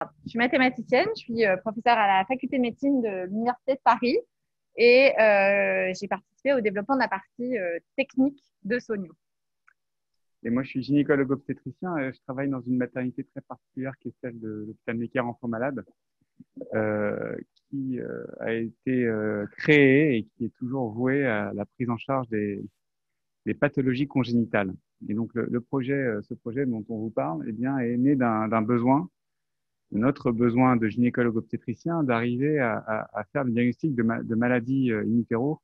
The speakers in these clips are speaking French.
Je suis mathématicienne, je suis professeure à la faculté de médecine de l'Université de Paris et j'ai participé au développement de la partie technique de Sonio. Et moi, je suis gynécologue obstétricien et je travaille dans une maternité très particulière qui est celle de l'hôpital Necker Enfants Malades, euh, qui a été créée et qui est toujours vouée à la prise en charge des pathologies congénitales. Et donc, le projet, ce projet dont on vous parle, eh bien, est né d'un besoin, de notre besoin de gynécologue obstétricien, d'arriver à faire le diagnostic de maladies in utero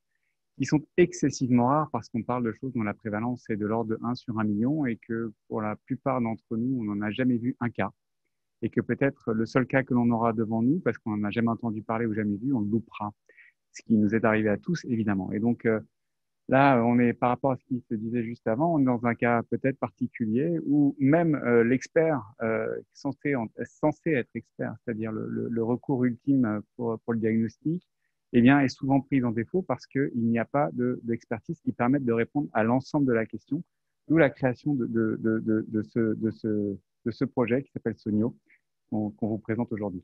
qui sont excessivement rares parce qu'on parle de choses dont la prévalence est de l'ordre de 1 sur 1 million et que pour la plupart d'entre nous, on n'en a jamais vu un cas. Et que peut-être le seul cas que l'on aura devant nous, parce qu'on n'en a jamais entendu parler ou jamais vu, on le loupera. Ce qui nous est arrivé à tous, évidemment. Et donc là, on est par rapport à ce qui se disait juste avant, on est dans un cas peut-être particulier où même l'expert censé être expert, c'est-à-dire le recours ultime pour le diagnostic, eh bien, est souvent pris en défaut parce qu'il n'y a pas d'expertise qui permette de répondre à l'ensemble de la question, d'où la création de ce projet qui s'appelle Sonio, qu'on vous présente aujourd'hui.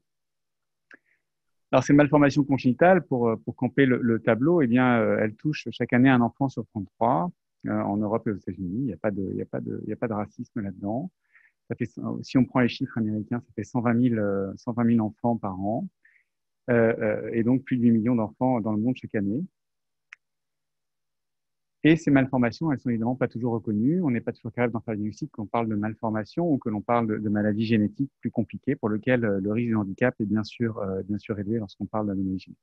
Alors, ces malformations congénitales, pour camper le tableau, eh bien, elles touchent chaque année un enfant sur 33 en Europe et aux États-Unis. Il n'y a pas de, il y a pas de, il y a pas de racisme là-dedans. Ça fait, si on prend les chiffres américains, ça fait 120 000 enfants par an, et donc plus de 8 millions d'enfants dans le monde chaque année. Et ces malformations, elles sont évidemment pas toujours reconnues. On n'est pas toujours capable d'en faire le diagnostic quand on parle de malformation ou que l'on parle de maladies génétiques plus compliquées pour lesquelles le risque de handicap est bien sûr élevé lorsqu'on parle d'anomalies génétiques.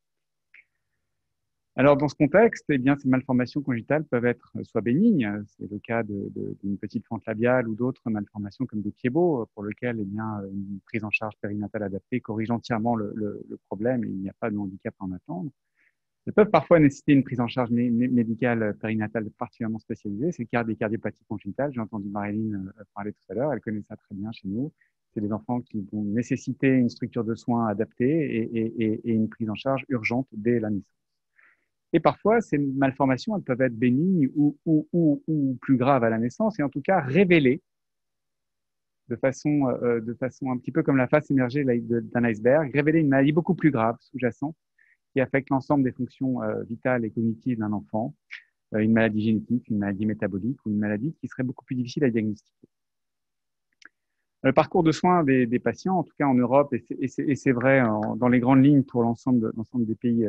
Alors, dans ce contexte, eh bien, ces malformations congénitales peuvent être soit bénignes, c'est le cas d'une petite fente labiale ou d'autres malformations comme des pieds-bots, pour lesquelles eh bien, une prise en charge périnatale adaptée corrige entièrement le problème et il n'y a pas de handicap à en attendre. Elles peuvent parfois nécessiter une prise en charge médicale périnatale particulièrement spécialisée. C'est le cas des cardiopathies congénitales. J'ai entendu Marilyn parler tout à l'heure. Elle connaît ça très bien chez nous. C'est des enfants qui vont nécessiter une structure de soins adaptée et une prise en charge urgente dès la naissance. Et parfois, ces malformations, elles peuvent être bénignes ou plus graves à la naissance, et en tout cas révélées de façon un petit peu comme la face émergée d'un iceberg, révéler une maladie beaucoup plus grave, sous-jacente, qui affecte l'ensemble des fonctions vitales et cognitives d'un enfant, une maladie génétique, une maladie métabolique ou une maladie qui serait beaucoup plus difficile à diagnostiquer. Le parcours de soins des patients, en tout cas en Europe, et c'est vrai dans les grandes lignes pour l'ensemble des pays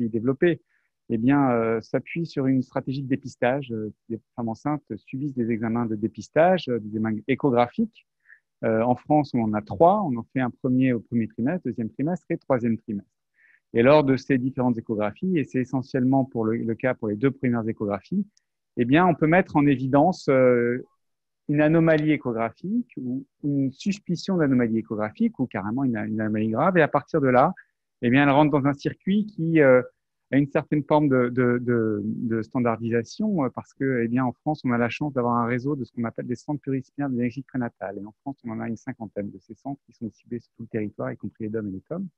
développés, eh bien, s'appuie sur une stratégie de dépistage. Les femmes enceintes subissent des examens de dépistage, des examens échographiques. En France, on en a 3. On en fait un premier au premier trimestre, deuxième trimestre et troisième trimestre. Et lors de ces différentes échographies, et c'est essentiellement pour le cas pour les 2 premières échographies, eh bien, on peut mettre en évidence une anomalie échographique ou une suspicion d'anomalie échographique ou carrément une anomalie grave. Et à partir de là, eh bien, elle rentre dans un circuit qui a une certaine forme de standardisation parce que, eh bien, en France, on a la chance d'avoir un réseau de ce qu'on appelle des centres pluridisciplinaires de diagnostic prénatal. Et en France, on en a une cinquantaine de ces centres qui sont ciblés sur tout le territoire, y compris les DOM et les TOM.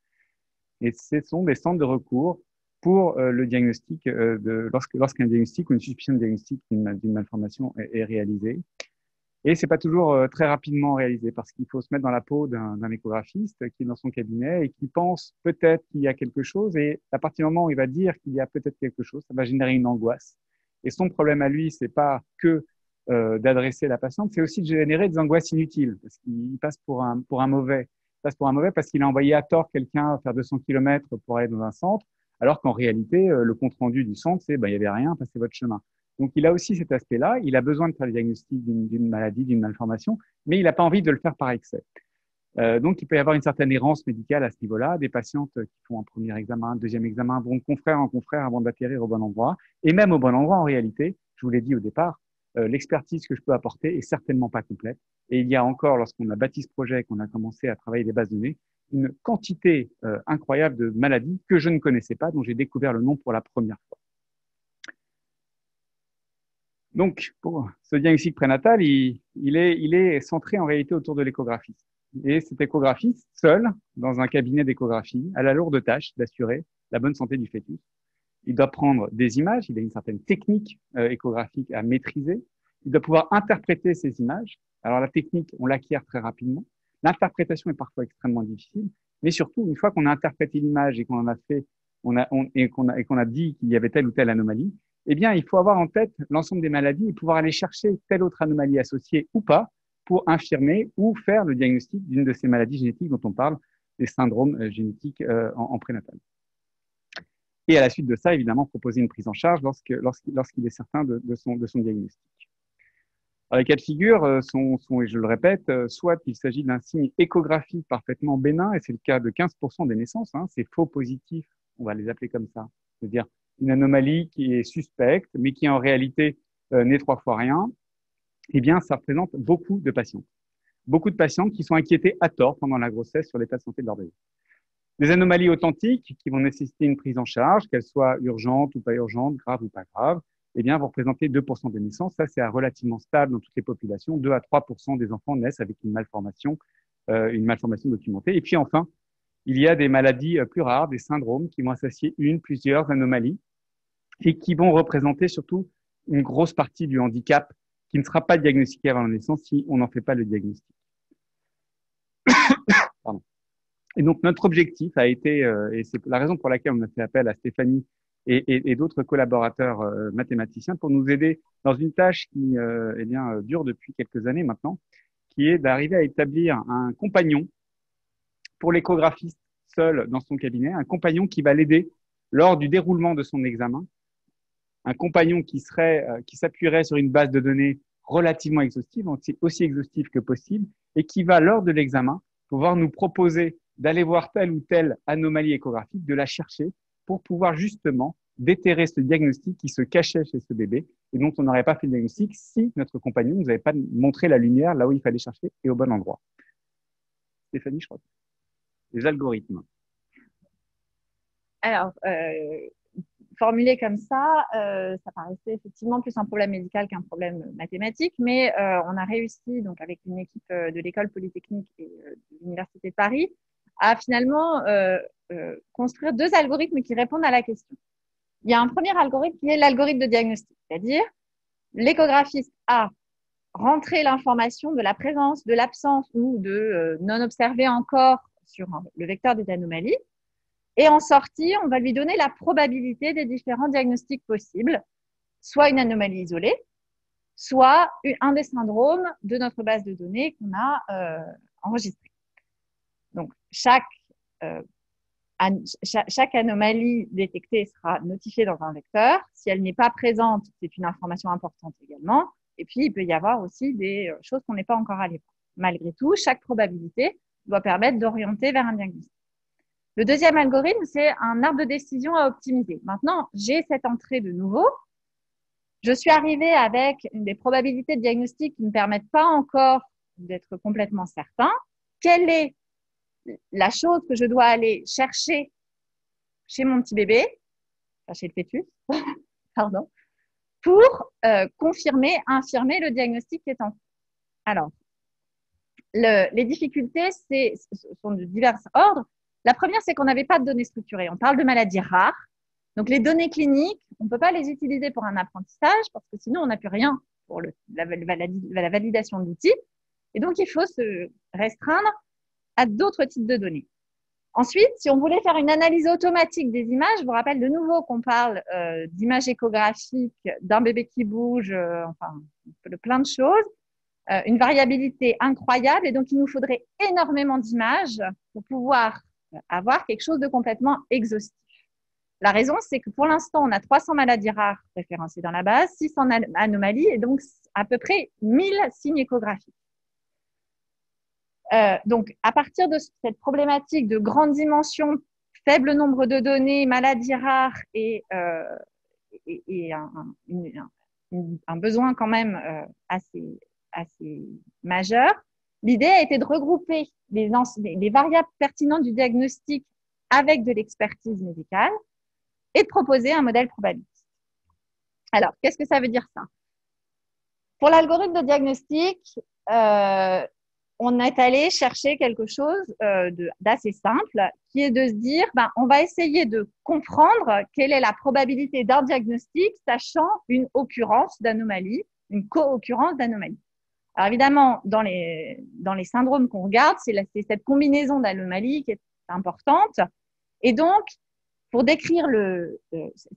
Et ce sont des centres de recours pour le diagnostic lorsqu'un diagnostic ou une suspicion de diagnostic d'une malformation est réalisée. Et c'est pas toujours très rapidement réalisé parce qu'il faut se mettre dans la peau d'un échographiste qui est dans son cabinet et qui pense peut-être qu'il y a quelque chose. Et à partir du moment où il va dire qu'il y a peut-être quelque chose, ça va générer une angoisse. Et son problème à lui, c'est pas que d'adresser la patiente, c'est aussi de générer des angoisses inutiles parce qu'il passe pour un mauvais. Il passe pour un mauvais parce qu'il a envoyé à tort quelqu'un faire 200 km pour aller dans un centre, alors qu'en réalité, le compte rendu du centre, c'est il y avait rien, passez votre chemin. Donc, il a aussi cet aspect-là. Il a besoin de faire le diagnostic d'une maladie, d'une malformation, mais il n'a pas envie de le faire par excès. Donc, il peut y avoir une certaine errance médicale à ce niveau-là. Des patientes qui font un premier examen, un deuxième examen, vont de confrère en confrère avant d'atterrir au bon endroit. Et même au bon endroit, en réalité, je vous l'ai dit au départ, l'expertise que je peux apporter est certainement pas complète. Et il y a encore, lorsqu'on a bâti ce projet, qu'on a commencé à travailler les bases de données, une quantité incroyable de maladies que je ne connaissais pas, dont j'ai découvert le nom pour la première fois. Donc, pour ce diagnostic prénatal, il est centré en réalité autour de l'échographie. Et cet échographiste, seul, dans un cabinet d'échographie, a la lourde tâche d'assurer la bonne santé du fœtus. Il doit prendre des images, il a une certaine technique échographique à maîtriser. Il doit pouvoir interpréter ces images. Alors la technique, on l'acquiert très rapidement. L'interprétation est parfois extrêmement difficile, mais surtout, une fois qu'on a interprété l'image et qu'on en a fait, et qu'on a dit qu'il y avait telle ou telle anomalie, eh bien, il faut avoir en tête l'ensemble des maladies et pouvoir aller chercher telle autre anomalie associée ou pas pour infirmer ou faire le diagnostic d'une de ces maladies génétiques dont on parle, des syndromes génétiques en prénatal. Et à la suite de ça, évidemment, proposer une prise en charge lorsqu'il est certain de son diagnostic. Alors, les cas de figure sont, et je le répète, soit il s'agit d'un signe échographique parfaitement bénin, et c'est le cas de 15% des naissances, hein, c'est faux positif, on va les appeler comme ça, c'est-à-dire une anomalie qui est suspecte, mais qui en réalité n'est 3 fois rien, eh bien, ça représente beaucoup de patients. Beaucoup de patients qui sont inquiétés à tort pendant la grossesse sur l'état de santé de leur bébé. Des anomalies authentiques qui vont nécessiter une prise en charge, qu'elles soient urgentes ou pas urgentes, graves ou pas graves, eh bien, vont représenter 2% des naissances. Ça, c'est relativement stable dans toutes les populations. 2 à 3% des enfants naissent avec une malformation documentée. Et puis enfin, il y a des maladies plus rares, des syndromes qui vont associer plusieurs anomalies et qui vont représenter surtout une grosse partie du handicap qui ne sera pas diagnostiqué avant la naissance si on n'en fait pas le diagnostic. Pardon. Et donc, notre objectif a été, et c'est la raison pour laquelle on a fait appel à Stéphanie et d'autres collaborateurs mathématiciens pour nous aider dans une tâche qui dure depuis quelques années maintenant, qui est d'arriver à établir un compagnon pour l'échographiste seul dans son cabinet, un compagnon qui va l'aider lors du déroulement de son examen, un compagnon qui s'appuierait sur une base de données relativement exhaustive, aussi exhaustive que possible, et qui va, lors de l'examen, pouvoir nous proposer d'aller voir telle ou telle anomalie échographique, de la chercher pour pouvoir justement déterrer ce diagnostic qui se cachait chez ce bébé et dont on n'aurait pas fait le diagnostic si notre compagnon ne nous avait pas montré la lumière là où il fallait chercher et au bon endroit. Stéphanie, je crois. Les algorithmes. Alors, formulé comme ça paraissait effectivement plus un problème médical qu'un problème mathématique, mais on a réussi, donc avec une équipe de l'École polytechnique et de l'Université de Paris, à finalement construire 2 algorithmes qui répondent à la question. Il y a un premier algorithme qui est l'algorithme de diagnostic, c'est-à-dire l'échographiste a rentré l'information de la présence, de l'absence ou de non observé encore sur le vecteur des anomalies. Et en sortie, on va lui donner la probabilité des différents diagnostics possibles, soit une anomalie isolée, soit un des syndromes de notre base de données qu'on a enregistré. Donc, chaque anomalie détectée sera notifiée dans un vecteur. Si elle n'est pas présente, c'est une information importante également. Et puis, il peut y avoir aussi des choses qu'on n'est pas encore allé voir. Malgré tout, chaque probabilité doit permettre d'orienter vers un diagnostic. Le deuxième algorithme, c'est un arbre de décision à optimiser. Maintenant, j'ai cette entrée de nouveau. Je suis arrivée avec des probabilités de diagnostic qui ne me permettent pas encore d'être complètement certain. Quelle est la chose que je dois aller chercher chez mon petit bébé, enfin chez le fœtus, pardon, pour infirmer le diagnostic qui est en cours. Alors, les difficultés sont de divers ordres. La première, c'est qu'on n'avait pas de données structurées. On parle de maladies rares. Donc, les données cliniques, on ne peut pas les utiliser pour un apprentissage parce que sinon, on n'a plus rien pour la validation de l'outil. Et donc, il faut se restreindre à d'autres types de données. Ensuite, si on voulait faire une analyse automatique des images, je vous rappelle de nouveau qu'on parle d'images échographiques, d'un bébé qui bouge, de plein de choses, une variabilité incroyable. Et donc, il nous faudrait énormément d'images pour pouvoir avoir quelque chose de complètement exhaustif. La raison, c'est que pour l'instant, on a 300 maladies rares référencées dans la base, 600 anomalies et donc à peu près 1000 signes échographiques. Donc, à partir de cette problématique de grande dimension, faible nombre de données, maladies rares et un besoin quand même assez majeur, l'idée a été de regrouper les variables pertinentes du diagnostic avec de l'expertise médicale et de proposer un modèle probabiliste. Alors, qu'est-ce que ça veut dire ça? Pour l'algorithme de diagnostic, on est allé chercher quelque chose d'assez simple, qui est de se dire, on va essayer de comprendre quelle est la probabilité d'un diagnostic, sachant une occurrence d'anomalie, une co-occurrence d'anomalie. Alors évidemment, dans les syndromes qu'on regarde, c'est cette combinaison d'anomalies qui est importante. Et donc, pour décrire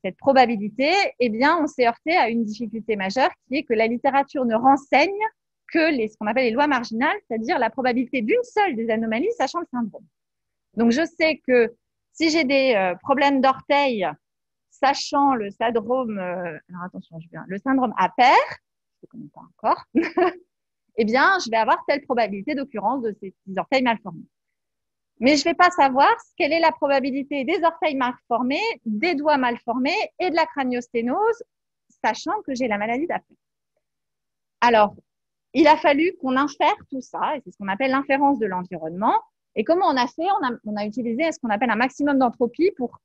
cette probabilité, eh bien, on s'est heurté à une difficulté majeure qui est que la littérature ne renseigne que ce qu'on appelle les lois marginales, c'est-à-dire la probabilité d'une seule des anomalies, sachant le syndrome. Donc, je sais que si j'ai des problèmes d'orteil, sachant le syndrome, alors attention, le syndrome APER, je ne connais pas encore, eh bien, je vais avoir telle probabilité d'occurrence de ces orteils mal formés. Mais je ne vais pas savoir quelle est la probabilité des orteils mal formés, des doigts mal formés et de la craniosténose, sachant que j'ai la maladie d'Apert. Alors, il a fallu qu'on infère tout ça, et c'est ce qu'on appelle l'inférence de l'environnement. Et comment on a fait? On a utilisé ce qu'on appelle un maximum d'entropie pour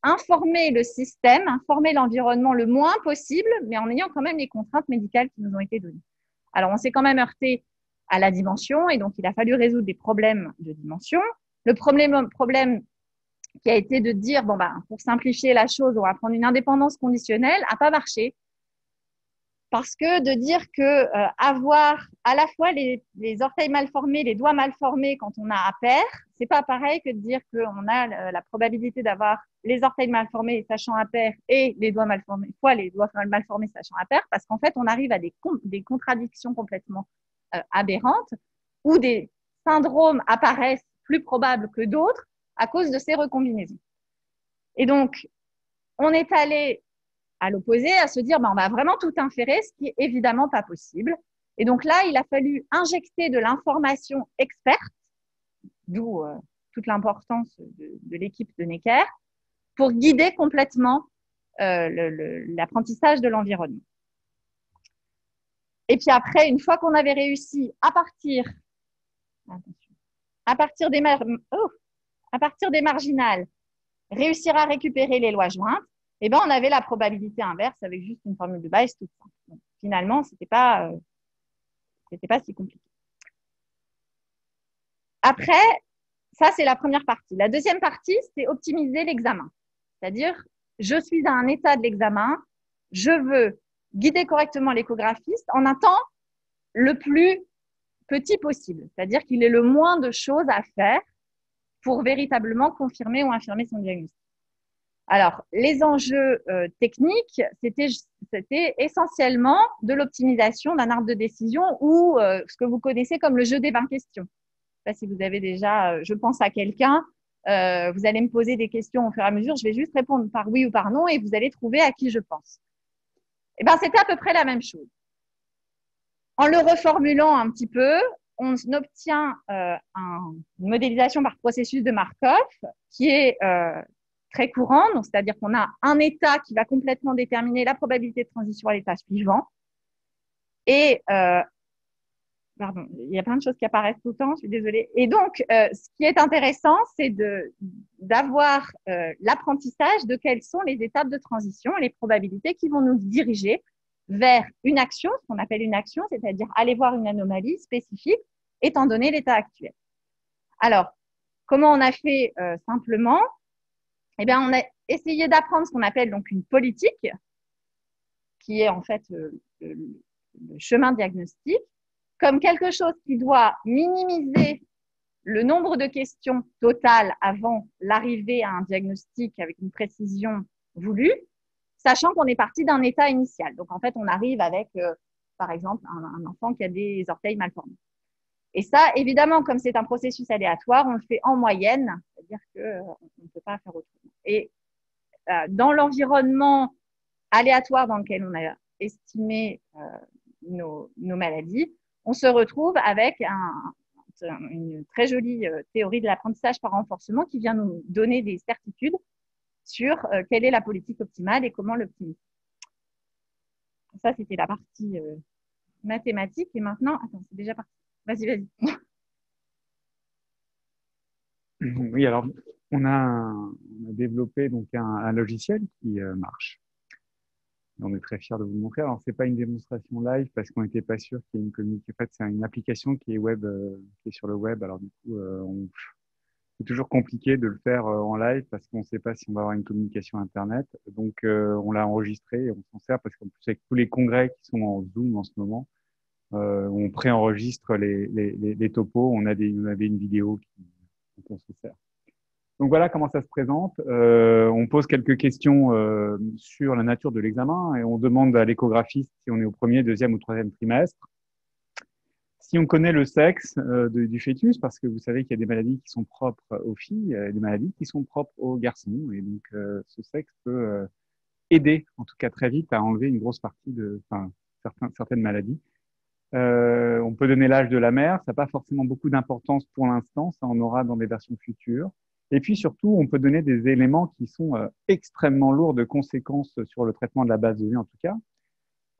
informer le système, informer l'environnement le moins possible, mais en ayant quand même les contraintes médicales qui nous ont été données. Alors, on s'est quand même heurté à la dimension, et donc il a fallu résoudre des problèmes de dimension. Le problème qui a été de dire, bon, bah, pour simplifier la chose, on va prendre une indépendance conditionnelle, n'a pas marché. Parce que de dire que avoir à la fois les orteils mal formés, les doigts mal formés quand on a APER, c'est pas pareil que de dire qu'on a la probabilité d'avoir les orteils mal formés sachant APER et les doigts mal formés, fois les doigts mal formés sachant APER, parce qu'en fait, on arrive à des contradictions complètement aberrantes où des syndromes apparaissent plus probables que d'autres à cause de ces recombinaisons. Et donc, on est allé à l'opposé, à se dire, ben, on va vraiment tout inférer, ce qui est évidemment pas possible. Et donc là, il a fallu injecter de l'information experte, d'où toute l'importance de l'équipe de Necker, pour guider complètement l'apprentissage de l'environnement. Et puis après, une fois qu'on avait réussi à partir des marginales, réussir à récupérer les lois jointes, eh ben, on avait la probabilité inverse avec juste une formule de Bayes toute simple. Donc, finalement, c'était pas si compliqué. Après, ça, c'est la première partie. La deuxième partie, c'est optimiser l'examen. C'est-à-dire, je suis à un état de l'examen, je veux guider correctement l'échographiste en un temps le plus petit possible. C'est-à-dire qu'il ait le moins de choses à faire pour véritablement confirmer ou infirmer son diagnostic. Alors, les enjeux techniques, c'était essentiellement de l'optimisation d'un arbre de décision ou ce que vous connaissez comme le jeu des 20 questions. Je ne sais pas si vous avez déjà, je pense à quelqu'un, vous allez me poser des questions au fur et à mesure, je vais juste répondre par oui ou par non et vous allez trouver à qui je pense. Eh bien, c'était à peu près la même chose. En le reformulant un petit peu, on obtient une modélisation par processus de Markov qui est très courant, donc c'est-à-dire qu'on a un état qui va complètement déterminer la probabilité de transition à l'état suivant. Et pardon, il y a plein de choses qui apparaissent tout le temps, je suis désolée. Et donc, ce qui est intéressant, c'est d'avoir l'apprentissage de quelles sont les étapes de transition, les probabilités qui vont nous diriger vers une action, ce qu'on appelle une action, c'est-à-dire aller voir une anomalie spécifique, étant donné l'état actuel. Alors, comment on a fait simplement? Eh bien, on a essayé d'apprendre ce qu'on appelle donc une politique, qui est en fait le chemin diagnostique, comme quelque chose qui doit minimiser le nombre de questions totales avant l'arrivée à un diagnostic avec une précision voulue, sachant qu'on est parti d'un état initial. Donc, en fait, on arrive avec, par exemple, un enfant qui a des orteils mal formés. Et ça, évidemment, comme c'est un processus aléatoire, on le fait en moyenne, c'est-à-dire qu'on ne peut pas faire autrement. Et dans l'environnement aléatoire dans lequel on a estimé nos maladies, on se retrouve avec une très jolie théorie de l'apprentissage par renforcement qui vient nous donner des certitudes sur quelle est la politique optimale et comment l'optimiser. Ça, c'était la partie mathématique. Et maintenant, attends, c'est déjà parti. Vas-y. Oui, alors, on a développé donc un logiciel qui marche. On est très fiers de vous le montrer. Alors, c'est pas une démonstration live parce qu'on n'était pas sûr qu'il y ait une communication. En fait, c'est une application qui est web, qui est sur le web. Alors, du coup, c'est toujours compliqué de le faire en live parce qu'on ne sait pas si on va avoir une communication Internet. Donc, on l'a enregistré et on s'en sert parce qu'en plus, avec tous les congrès qui sont en Zoom en ce moment, On préenregistre les topos, on avait une vidéo qu'on se sert. Donc voilà comment ça se présente. On pose quelques questions sur la nature de l'examen et on demande à l'échographiste si on est au premier, deuxième ou troisième trimestre. Si on connaît le sexe du fœtus, parce que vous savez qu'il y a des maladies qui sont propres aux filles et des maladies qui sont propres aux garçons. Et donc, ce sexe peut aider, en tout cas très vite, à enlever une grosse partie certaines maladies. On peut donner l'âge de la mère, ça n'a pas forcément beaucoup d'importance pour l'instant, ça en aura dans des versions futures. Et puis surtout, on peut donner des éléments qui sont extrêmement lourds de conséquences sur le traitement de la base de données en tout cas.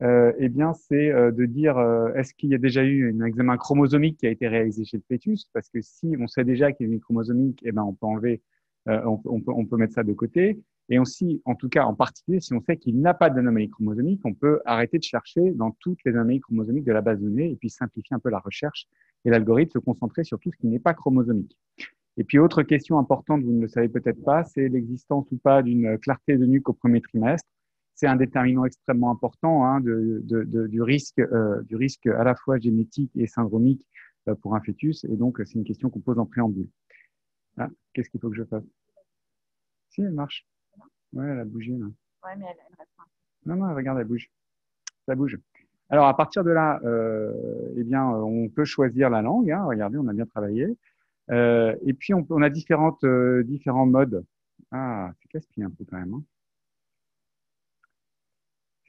Eh bien, c'est de dire est-ce qu'il y a déjà eu un examen chromosomique qui a été réalisé chez le fœtus? Parce que si on sait déjà qu'il y a une chromosomique, eh ben, on peut enlever, on peut mettre ça de côté. Et aussi, en tout cas, en particulier, si on sait qu'il n'a pas d'anomalie chromosomique, on peut arrêter de chercher dans toutes les anomalies chromosomiques de la base de données et puis simplifier un peu la recherche et l'algorithme se concentrer sur tout ce qui n'est pas chromosomique. Et puis, autre question importante, vous ne le savez peut-être pas, c'est l'existence ou pas d'une clarté de nuque au premier trimestre. C'est un déterminant extrêmement important hein, du risque à la fois génétique et syndromique pour un fœtus. Et donc, c'est une question qu'on pose en préambule. Ah, qu'est-ce qu'il faut que je fasse? Si, elle marche. Ouais, elle a bougé. Là. Ouais, mais elle reste un peu. Non, regarde, elle bouge. Ça bouge. Alors, à partir de là, eh bien, on peut choisir la langue. Hein. Regardez, on a bien travaillé. Et puis, on a différents modes. Ah, c'est casse-pied un peu quand même. Hein.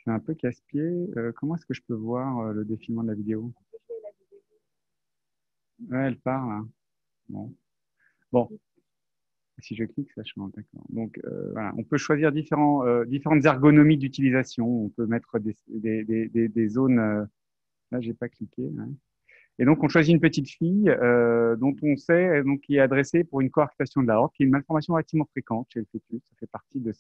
C'est un peu casse-pied. Comment est-ce que je peux voir le défilement de la vidéo? Ouais, elle parle. Hein. Bon. Si je clique, ça change. D'accord. Donc, voilà. On peut choisir différentes ergonomies d'utilisation. On peut mettre des zones. Là, j'ai pas cliqué. Hein. Et donc, on choisit une petite fille dont on sait donc, qui est adressée pour une coarctation de l'aorte, qui est une malformation relativement fréquente chez le fœtus. Ça fait partie de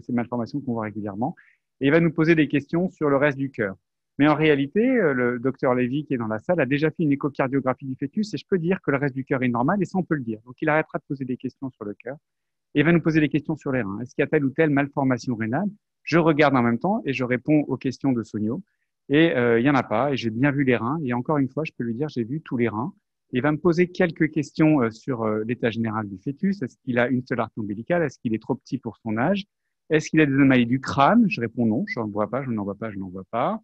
ces malformations qu'on voit régulièrement. Et il va nous poser des questions sur le reste du cœur. Mais en réalité, le docteur Lévy, qui est dans la salle, a déjà fait une échocardiographie du fœtus et je peux dire que le reste du cœur est normal et ça, on peut le dire. Donc, il arrêtera de poser des questions sur le cœur et il va nous poser des questions sur les reins. Est-ce qu'il y a telle ou telle malformation rénale? Je regarde en même temps et je réponds aux questions de Sonio. Et il n'y en a pas, et j'ai bien vu les reins. Et encore une fois, je peux lui dire, j'ai vu tous les reins. Il va me poser quelques questions sur l'état général du fœtus. Est-ce qu'il a une seule artère ombilicale? Est-ce qu'il est trop petit pour son âge? Est-ce qu'il a des anomalies du crâne? Je réponds non, je n'en vois pas, je n'en vois pas, je n'en vois pas.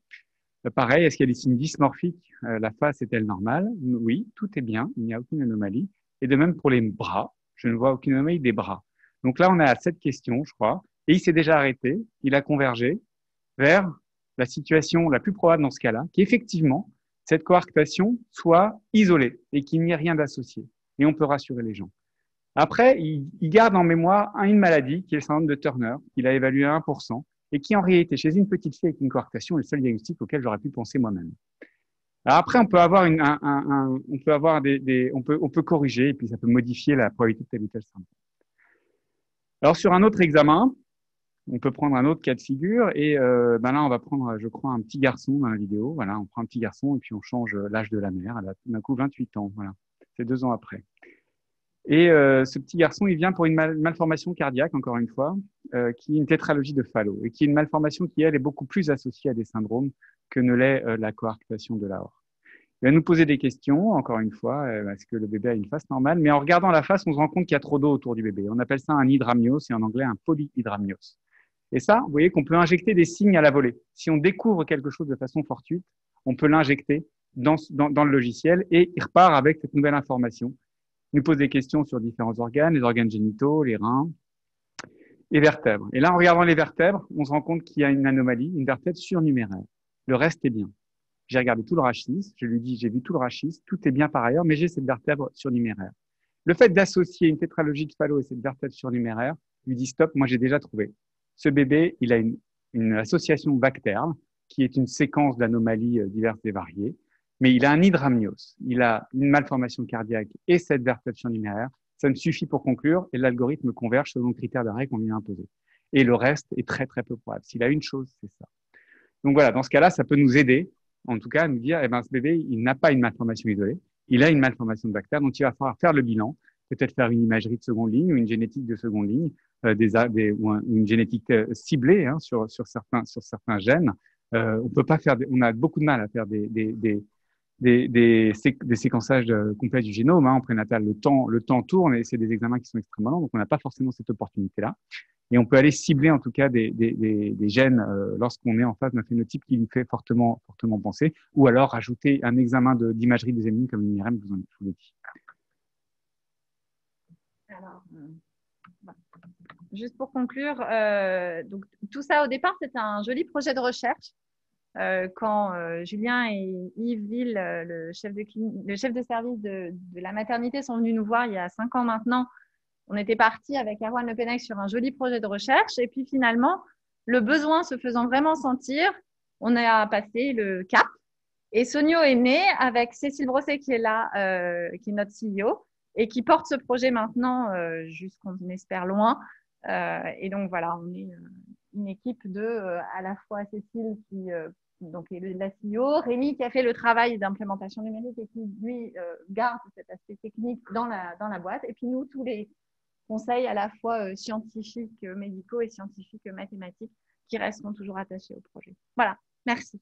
Pareil, est-ce qu'il y a des signes dysmorphiques? La face est-elle normale? Oui, tout est bien, il n'y a aucune anomalie. Et de même pour les bras, je ne vois aucune anomalie des bras. Donc là, on est à cette question, je crois. Et il s'est déjà arrêté, il a convergé vers la situation la plus probable dans ce cas-là, qu'effectivement, cette coarctation soit isolée et qu'il n'y ait rien d'associé. Et on peut rassurer les gens. Après, il garde en mémoire une maladie qui est le syndrome de Turner, qu'il a évalué à 1%, et qui en réalité, chez une petite fille avec une coarctation, est le seul diagnostic auquel j'aurais pu penser moi-même. Alors après, on peut avoir on peut corriger, et puis ça peut modifier la probabilité de tel ou tel syndrome. Alors sur un autre examen, on peut prendre un autre cas de figure et ben là, on va prendre, je crois, un petit garçon dans la vidéo. Voilà, on prend un petit garçon et puis on change l'âge de la mère. Elle a tout d'un coup 28 ans. Voilà, c'est 2 ans après. Et ce petit garçon, il vient pour une malformation cardiaque, encore une fois, qui est une tétralogie de Fallot et qui est une malformation qui, elle, est beaucoup plus associée à des syndromes que ne l'est la coarctation de l'aorte. Il va nous poser des questions, encore une fois, est-ce que le bébé a une face normale? Mais en regardant la face, on se rend compte qu'il y a trop d'eau autour du bébé. On appelle ça un hydramnios et en anglais un polyhydramnios. Et ça, vous voyez qu'on peut injecter des signes à la volée. Si on découvre quelque chose de façon fortuite, on peut l'injecter dans le logiciel et il repart avec cette nouvelle information. Il nous pose des questions sur différents organes, les organes génitaux, les reins, les vertèbres. Et là, en regardant les vertèbres, on se rend compte qu'il y a une anomalie, une vertèbre surnuméraire. Le reste est bien. J'ai regardé tout le rachis, je lui dis, j'ai vu tout le rachis, tout est bien par ailleurs, mais j'ai cette vertèbre surnuméraire. Le fait d'associer une tétralogie de Fallot et cette vertèbre surnuméraire lui dit stop, moi j'ai déjà trouvé. Ce bébé, il a une association bactère qui est une séquence d'anomalies diverses et variées, mais il a un hydramnios, il a une malformation cardiaque et cette vertèbre surnuméraire. Ça me suffit pour conclure et l'algorithme converge selon le critère d'arrêt qu'on vient imposer. Et le reste est très, très peu probable. S'il a une chose, c'est ça. Donc voilà, dans ce cas-là, ça peut nous aider, en tout cas, à nous dire, eh ben, ce bébé, il n'a pas une malformation isolée, il a une malformation de bactère, donc il va falloir faire le bilan, peut-être faire une imagerie de seconde ligne ou une génétique de seconde ligne, ou une génétique ciblée hein, sur certains gènes On peut pas faire, on a beaucoup de mal à faire des séquençages complets du génome en prénatal. Le temps tourne et c'est des examens qui sont extrêmement longs, donc on n'a pas forcément cette opportunité-là. Et on peut aller cibler en tout cas des gènes lorsqu'on est en phase d'un phénotype qui nous fait fortement penser, ou alors rajouter un examen d'imagerie des hémines comme une IRM, je vous l'ai dit. Alors, juste pour conclure, donc, tout ça au départ, c'était un joli projet de recherche. Quand Julien et Yves Ville, le chef de service de la maternité, sont venus nous voir il y a 5 ans maintenant, on était parti avec Erwan Le Pennec sur un joli projet de recherche. Et puis finalement, le besoin se faisant vraiment sentir, on a passé le cap. Et Sonio est né avec Cécile Brosset qui est là, qui est notre CEO et qui porte ce projet maintenant jusqu'on espère loin. Et donc voilà, on est une équipe de à la fois Cécile qui donc est la CEO, Rémi qui a fait le travail d'implémentation numérique et qui lui garde cet aspect technique dans la boîte. Et puis nous, tous les conseils à la fois scientifiques, médicaux et scientifiques mathématiques qui resteront toujours attachés au projet. Voilà, merci.